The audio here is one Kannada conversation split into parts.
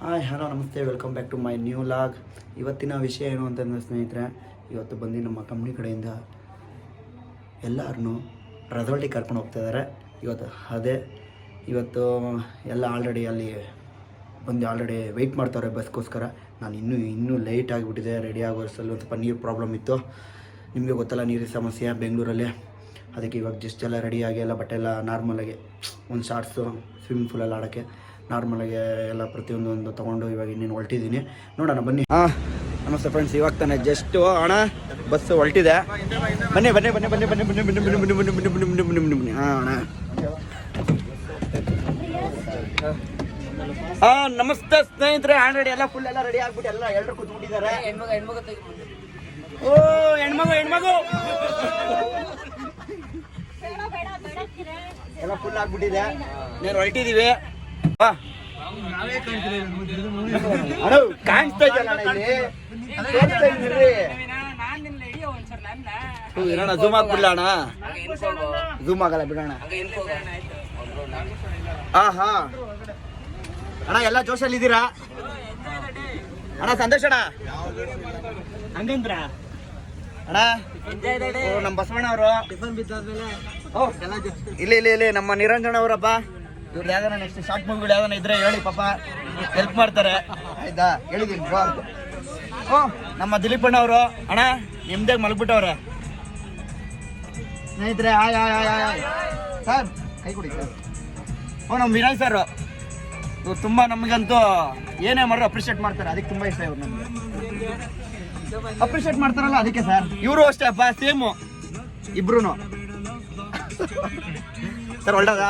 ಹಾಯ್ ಹಲೋ ನಮಸ್ತೆ, welcome back to my new log. ಇವತ್ತಿನ ವಿಷಯ ಏನು ಅಂತಂದರೆ ಸ್ನೇಹಿತರೆ, ಇವತ್ತು ಬಂದು ನಮ್ಮ ಕಂಪ್ನಿ ಕಡೆಯಿಂದ ಎಲ್ಲರನ್ನೂ ರೆಸಾರ್ಟಿಗೆ ಕರ್ಕೊಂಡು ಹೋಗ್ತಾಯಿದ್ದಾರೆ. ಇವತ್ತು ಎಲ್ಲ ಆಲ್ರೆಡಿ ಅಲ್ಲಿ ಬಂದು ಆಲ್ರೆಡಿ ವೆಯ್ಟ್ ಮಾಡ್ತಾರೆ ಬಸ್ಗೋಸ್ಕರ. ನಾನು ಇನ್ನೂ ಲೇಟ್ ಆಗಿಬಿಟ್ಟಿದೆ ರೆಡಿ ಆಗೋ ಸ್ವಲ್ಪ ನೀರು ಪ್ರಾಬ್ಲಮ್ ಇತ್ತು. ನಿಮಗೆ ಗೊತ್ತಲ್ಲ, ನೀರಿನ ಸಮಸ್ಯೆ ಬೆಂಗಳೂರಲ್ಲಿ. ಅದಕ್ಕೆ ಇವಾಗ ಜಸ್ಟ್ ಎಲ್ಲ ರೆಡಿಯಾಗಿ ಎಲ್ಲ ಬಟ್ಟೆ ಎಲ್ಲ ನಾರ್ಮಲಾಗಿ ಒಂದು ಶಾರ್ಟ್ಸು ಸ್ವಿಮ್ಮಿಂಗ್ ಪೂಲಲ್ಲಿ ಆಡೋಕ್ಕೆ ನಾರ್ಮಲಾಗಿ ಎಲ್ಲ ಪ್ರತಿಯೊಂದು ತೊಗೊಂಡು ಇವಾಗ ಇನ್ನೇನು ಹೊರಟಿದ್ದೀನಿ. ನೋಡೋಣ ಬನ್ನಿ. ನಮಸ್ತೆ ಫ್ರೆಂಡ್ಸ್, ಇವಾಗ ತಾನೆ ಜಸ್ಟು ಅಣ್ಣ ಬಸ್ ಹೊರಟಿದೆ. ಬನ್ನಿ ಬನ್ನಿ ಬನ್ನಿ ಬನ್ನಿ ಬನ್ನಿ ಬನ್ನಿ ಬನ್ನಿ ಬನ್ನಿ ಬನ್ನಿ ಬನ್ನಿ ಬನ್ನಿ ಬನ್ನಿ ಬನ್ನಿ ಬನ್ನಿ ಬನ್ನಿ ಬನ್ನಿ ಅಣ್ಣ. ನಮಸ್ತೆ ಸ್ನೇಹಿತರೆ, ಆಲ್ರೆಡಿ ಎಲ್ಲ ಫುಲ್ ಎಲ್ಲ ರೆಡಿ ಆಗ್ಬಿಟ್ಟು ಎಲ್ಲರೂ ಕೂತ್ಬಿಟ್ಟಿದ್ದಾರೆ. ಓ ಹೆಣ್ಮಗು ಎಲ್ಲ ಫುಲ್ ಆಗ್ಬಿಟ್ಟಿದೆ. నేను ಹೊರಟಿದ್ದೀವಿ. ಅಣ್ಣ ಕಾಣಿಸ್ತಾ ಇದೆಯಲ್ಲ ಇಲ್ಲಿ ಇರೋಣ, ಝೂಮ್ ಆಗ್ಬಿಡ್ಲ ಅಣ್ಣ. ಝೂಮ್ ಆಗಲ್ಲ ಬಿಡೋಣ. ಹಾ ಅಣ್ಣ ಎಲ್ಲ ಜೋಶಲ್ಲಿ ಇದ್ದೀರಾ ಅಣ್ಣ? ಸಂತೋಷ ಅಣ್ಣ ಹಂಗಂದ್ರ ಅಣ್ಣ. ನಮ್ಮ ಬಸವಣ್ಣ ಅವರು ಇಲ್ಲಿ ನಮ್ಮ ನಿರಂಜನ ಅವರಪ್ಪ. ಇವ್ರು ಯಾವ್ದಾರ ನೆಕ್ಸ್ಟ್ ಶಾರ್ಟ್ ಮೂವಿಗಳು ಯಾವ್ದಾನ ಇದ್ರೆ ಹೇಳಿ, ಪಾಪ ಹೆಲ್ಪ್ ಮಾಡ್ತಾರೆ. ಆಯ್ತಾ, ಹೇಳಿದೀನಿ. ನಮ್ಮ ದಿಲೀಪಣ್ಣ ಅವರು ಅಣ್ಣ ನಿಮ್ದೇ ಮಲಗ್ಬಿಟ್ಟವ್ರೆ ಸ್ನೇಹಿತರೆ. ಆಯ್ ಸರ್ ಕೈ ಕೊಡಿ ಸರ್. ನಮ್ಮ ವಿನಯ್ ಸರ್ ಇವ್ರು ತುಂಬ ನಮಗಂತೂ ಏನೇ ಮಾಡ್ರು ಅಪ್ರಿಷಿಯೇಟ್ ಮಾಡ್ತಾರೆ. ಅದಕ್ಕೆ ತುಂಬ ಇಷ್ಟ ಇವ್ರು. ನಮಗೆ ಅಪ್ರಿಷಿಯೇಟ್ ಮಾಡ್ತಾರಲ್ಲ ಅದಕ್ಕೆ ಸರ್. ಇವರು ಅಷ್ಟೇ ಅಪ್ಪ, ಸೇಮು ಇಬ್ರು ಸರ್. ಒಳ್ಳೆದ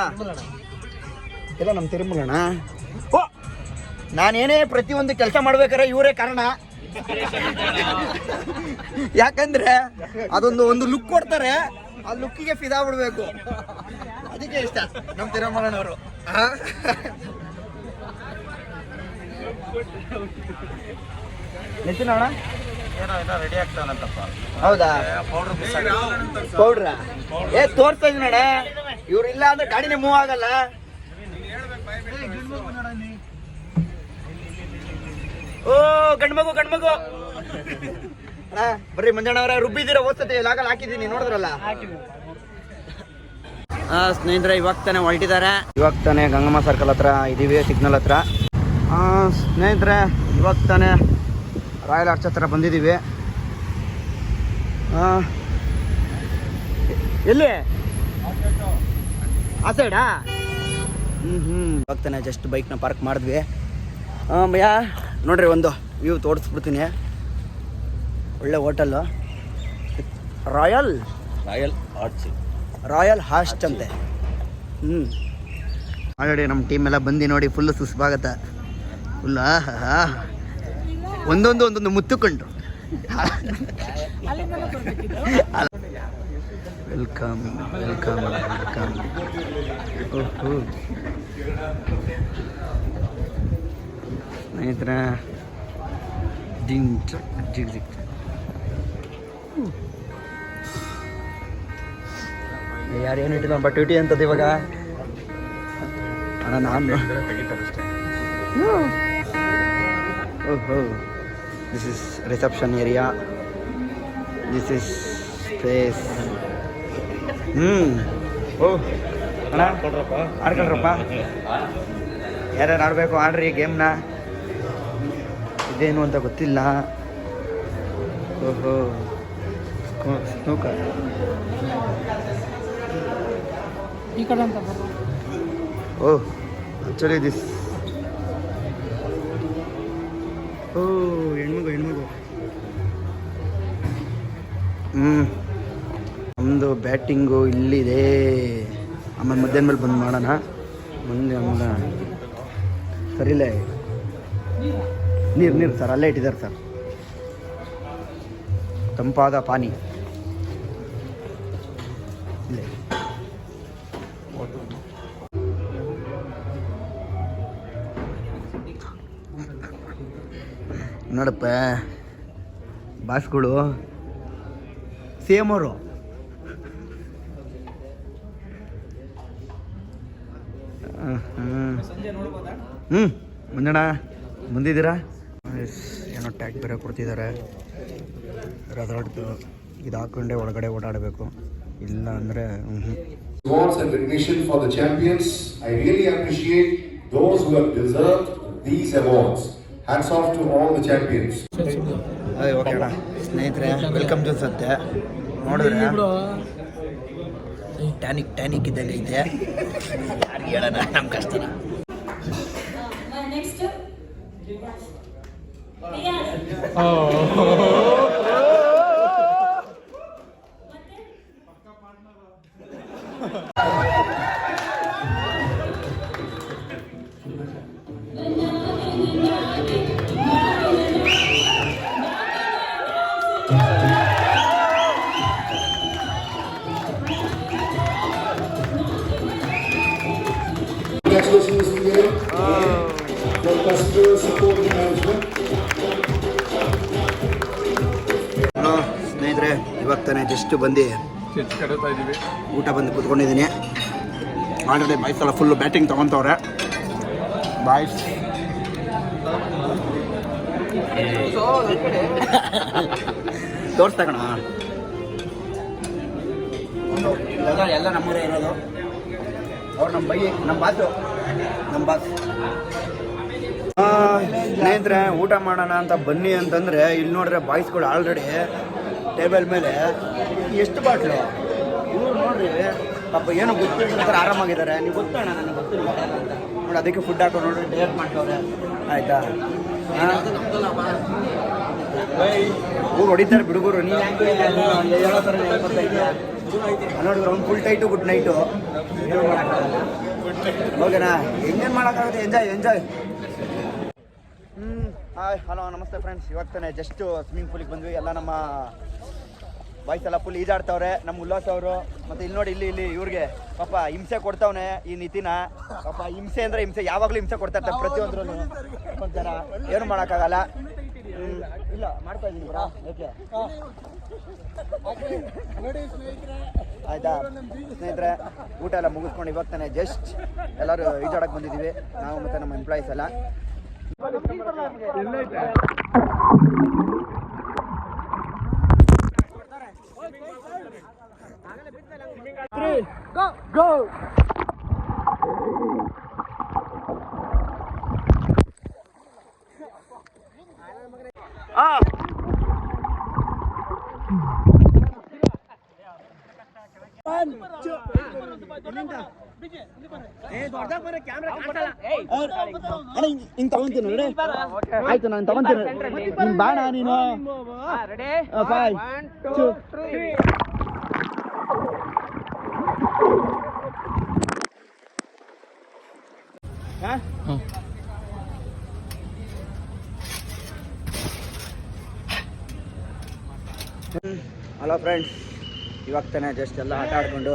ಎಲ್ಲ ನಮ್ಮ ತಿರುಮಲಣ್ಣ. ಓ ನಾನೇನೇ ಪ್ರತಿಯೊಂದು ಕೆಲಸ ಮಾಡ್ಬೇಕಾರೆ ಇವರೇ ಕಾರಣ. ಯಾಕಂದ್ರೆ ಒಂದು ಲುಕ್ ಕೊಡ್ತಾರೆ, ಆ ಲುಕ್ಕಿಗೆ ಫಿದಾ ಬಿಡ್ಬೇಕು. ಅದಕ್ಕೆ ಇಷ್ಟ ನಮ್ಮ ತಿರುಮಲಣ್ಣವರು. ನಿತಿನ್ ಅಣ್ಣ ರೆಡಿ ಆಗ್ತಾನಂತಪ್ಪ. ಹೌದಾ? ಪೌಡ್ರ ತೋರ್ಸ್ತಾ ಇದೀನಿ ಅಣ್ಣ. ಇವ್ರು ಇಲ್ಲ ಅಂದ್ರೆ ಗಾಡಿನೇ ಮೂವ್ ಆಗಲ್ಲ. ಓ ಗಂಡ್ಮಗು ಅಣ್ಣ ಬರ್ರಿ. ಮಂಜಣ್ಣ ಅವರ ರುಬ್ಬಿದ್ದೀರ ಓದ್ಸತಿ ಲಾಗಲ್ಲಿ ಹಾಕಿದ್ದೀನಿ, ನೋಡಿದ್ರಲ್ಲ. ಸ್ನೇಹಿತರೆ ಇವಾಗ ತಾನೆ ಹೊರಟಿದ್ದಾರೆ. ಇವಾಗ ತಾನೆ ಗಂಗಮ್ಮ ಸರ್ಕಲ್ ಹತ್ರ ಇದೀವಿ, ಸಿಗ್ನಲ್ ಹತ್ರ. ಸ್ನೇಹಿತರೆ ಇವಾಗ ತಾನೆ ರಾಯಲ್ ಆರ್ಚ್ ಹತ್ರ ಬಂದಿದ್ದೀವಿ. ಎಲ್ಲಿ ಆ ಸೈಡಾ? ಇವಾಗ ತಾನೆ ಜಸ್ಟ್ ಬೈಕ್ನ ಪಾರ್ಕ್ ಮಾಡಿದ್ವಿ. ನೋಡ್ರಿ ಒಂದು ವ್ಯೂ ತೋರಿಸ್ಬಿಡ್ತೀನಿ. ಒಳ್ಳೆ ಹೋಟೆಲ್ಲು, ರಾಯಲ್ ಹಾಸ್ಟ್ ಅಂತೆ. ಆಲ್ರೆಡಿ ನಮ್ಮ ಟೀಮ್ ಎಲ್ಲ ಬಂದು ನೋಡಿ ಫುಲ್ಲು ಸುಸ್ವಾಗತ. ಫುಲ್ ಒಂದೊಂದು ಮುತ್ತುಕೊಂಡ್ರು. ವೆಲ್ಕಮ್ ಸ್ನೇಹಿತರ. ಜಿಗ್ ಯಾರೇನು ಇಟ್ಟಿಲ್ಲ ಬಟ್ ಡ್ಯೂಟಿ ಅಂತದ್ದು ಇವಾಗ. ಅಣ್ಣ ನಾನು this is reception area. This is space. ಅಣ್ಣ ಆಡ್ಕೊಳ್ರಪ್ಪ. ಯಾರ್ಯಾರು ಆಡಬೇಕು ಆಡ್ರಿ ಗೇಮ್ನ. ಇದೇನು ಅಂತ ಗೊತ್ತಿಲ್ಲ. ಸ್ನೂಕರ್ ಈ ಕಡೆ ಅಂತ. ಆಕ್ಚುಲಿ ದಿಸ್ ಹೆಣ್ಮಗು. ನಮ್ಮದು ಬ್ಯಾಟಿಂಗು ಇಲ್ಲಿದೆ. ಆಮೇಲೆ ಮಧ್ಯಾಹ್ನ ಮೇಲೆ ಬಂದು ಮಾಡೋಣ. ಮುಂದೆ ಆಮೇಲೆ ಸರಿಲೇ ನೀರು ಸರ್ ಅಲ್ಲೇ ಇಟ್ಟಿದ್ದಾರೆ ಸರ್. ತಂಪಾದ ಪಾನಿ ಇಲ್ಲೇ. ನೋಡಪ್ಪ ಬಾಸ್ಗಳು ಸೇಮ್ ಅವರು. ಮಂಜಣ್ಣ ಮುಂದಿದ್ದೀರಾ? ಏನೋ ಟ್ಯಾಗ್ ಬೇರೆ ಕೊಡ್ತಿದ್ದಾರೆ. ರೆಸಾರ್ಟ್ದು ಇದು ಹಾಕೊಂಡೆ ಒಳಗಡೆ ಓಡಾಡಬೇಕು, ಇಲ್ಲ ಅಂದರೆ Awards and recognition for the champions. I really appreciate those who have deserved these awards. Hats off to all the champions. Okay ಅಣ್ಣ. ಸ್ನೇಹಿತರೆ ವೆಲ್ಕಮ್ ಟು ಸತ್ಯ. ನೋಡಿದ್ರೆ ಟ್ಯಾನಿಕ್ ಇದ್ದಂಗೆ ಐತೆ. ಯಾರಿಗೆ ಹೇಳೋಣ ನಮ್ಮ ಕಷ್ಟನ. Congratulations again. From customer support management. ಸ್ನೇಹಿತರೆ ಇವಾಗ ತಾನೇ ಜಸ್ಟ್ ಬಂದು ಊಟ ಬಂದು ಕೂತ್ಕೊಂಡಿದ್ದೀನಿ. ಆಲ್ರೆಡಿ ಬಾಯ್ಸ್ ಎಲ್ಲ ಫುಲ್ಲು ಬ್ಯಾಟಿಂಗ್ ತೊಗೊತವ್ರೆ. ಬಾಯ್ಸ್ ತೋರಿಸ್ತಾಕಣ ಎಲ್ಲ ನಮ್ಮೂರೇ ಇರೋದು. ಅವ್ರು ನಮ್ಮ ಬಾಸ್. ಸ್ನೇಹಿತರೆ ಊಟ ಮಾಡೋಣ ಅಂತ ಬನ್ನಿ ಅಂತಂದರೆ ಇಲ್ಲಿ ನೋಡ್ರೆ ಬಾಯ್ಸ್ಗಳು ಆಲ್ರೆಡಿ ಟೇಬಲ್ ಮೇಲೆ ಎಷ್ಟು ಬಾಟ್ಲು ಇವ್ರು ನೋಡ್ರಿ ಪಾಪ ಏನೋ ಗೊತ್ತಿರ್ತಾರೆ, ಆರಾಮಾಗಿದ್ದಾರೆ. ನೀವು ಗೊತ್ತೋಣ ನನಗೆ ಗೊತ್ತಿಲ್ಲ ನೋಡಿ, ಅದಕ್ಕೆ ಫುಡ್ ಹಾಕೋ ನೋಡ್ರಿ ಡೇಟ್ ಮಾಡ್ತವ್ರೆ. ಆಯಿತಾ ಊರು ಹೊಡಿತಾರೆ ಬಿಡುಗರು. ನೀನು ಹೇಳೋ ಥರ ಹೇಳ್ಕೊಡ್ತಾಯಿದ್ಯಾ ನೋಡಿದ್ರೆ ಅವ್ನು ಫುಲ್ ಟೈಟು ಗುಡ್ ನೈಟು. ಏನು ಮಾಡೋಕ್ಕಾಗಲ್ಲ. ಓಕೆನಾ? ಎಂಜಾಯ್ ಮಾಡೋಕ್ಕಾಗುತ್ತೆ. ಎಂಜಾಯ್. ಹಾಯ್ ಹಲೋ ನಮಸ್ತೆ ಫ್ರೆಂಡ್ಸ್. ಇವಾಗ ತಾನೆ ಜಸ್ಟ್ ಸ್ವಿಮ್ಮಿಂಗ್ ಪೂಲಿಗೆ ಬಂದ್ವಿ. ಎಲ್ಲ ನಮ್ಮ ಬಾಯ್ಸ್ ಎಲ್ಲ ಫುಲ್ ಈಜಾಡ್ತವ್ರೆ. ನಮ್ಮ ಉಲ್ಲಾಸ್ ಅವರು ಮತ್ತು ಇಲ್ಲಿ ನೋಡಿ ಇಲ್ಲಿ ಇವ್ರಿಗೆ ಪಾಪ ಹಿಂಸೆ ಕೊಡ್ತಾವನೆ ಈ ನಿತಿನ. ಪಾಪ ಹಿಂಸೆ ಅಂದರೆ ಹಿಂಸೆ, ಯಾವಾಗಲೂ ಹಿಂಸೆ ಕೊಡ್ತಾ ಇರ್ತಾರೆ ಪ್ರತಿಯೊಂದ್ರೂ ಒಂಥರ. ಏನು ಮಾಡೋಕ್ಕಾಗಲ್ಲ. ಇಲ್ಲ ಮಾಡ್ತಾ ಇದ್ದೀನಿ ಬ್ರಾ. ಓಕೆ ಆಯಿತಾ ಸ್ನೇಹಿತರೆ, ಊಟ ಎಲ್ಲ ಮುಗಿಸ್ಕೊಂಡು ಇವಾಗ ತಾನೆ ಜಸ್ಟ್ ಎಲ್ಲರೂ ಈಜಾಡಕ್ಕೆ ಬಂದಿದ್ದೀವಿ ನಾವು ಮತ್ತು ನಮ್ಮ ಎಂಪ್ಲಾಯೀಸ್ ಎಲ್ಲ. ಹಿಂಗ್ ತಗೊಂತೀನಿ ನೋಡಿ. ಆಯ್ತು ನಾನು ತಗೊಂತೀನಿ. ನಿನ್ ಬಾಣ ನೀನು. ಹಲೋ ಫ್ರೆಂಡ್ಸ್, ಇವಾಗ ತಾನೆ ಜಸ್ಟ್ ಎಲ್ಲ ಆಟ ಆಡ್ಕೊಂಡು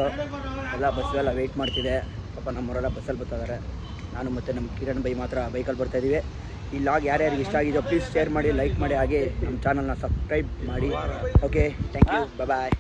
ಎಲ್ಲ ಬಸ್ಸೆಲ್ಲ ವೆಯ್ಟ್ ಮಾಡ್ತಿದೆ. ಪಾಪ ನಮ್ಮವರೆಲ್ಲ ಬಸ್ಸಲ್ಲಿ ಬರ್ತಿದ್ದಾರೆ. ನಾನು ಮತ್ತು ನಮ್ಮ ಕಿರಣ್ ಬೈ ಮಾತ್ರ ಬೈಕಲ್ಲಿ ಬರ್ತಾಯಿದ್ದೀವಿ. ಈ ಲಾಗ್ ಯಾರ್ಯಾರಿಗೆ ಇಷ್ಟ ಆಗಿದೆಯೋ ಪ್ಲೀಸ್ ಶೇರ್ ಮಾಡಿ, ಲೈಕ್ ಮಾಡಿ, ಹಾಗೆ ನಮ್ಮ ಚಾನಲ್ನ ಸಬ್ಸ್ಕ್ರೈಬ್ ಮಾಡಿ. Okay, thank you, bye.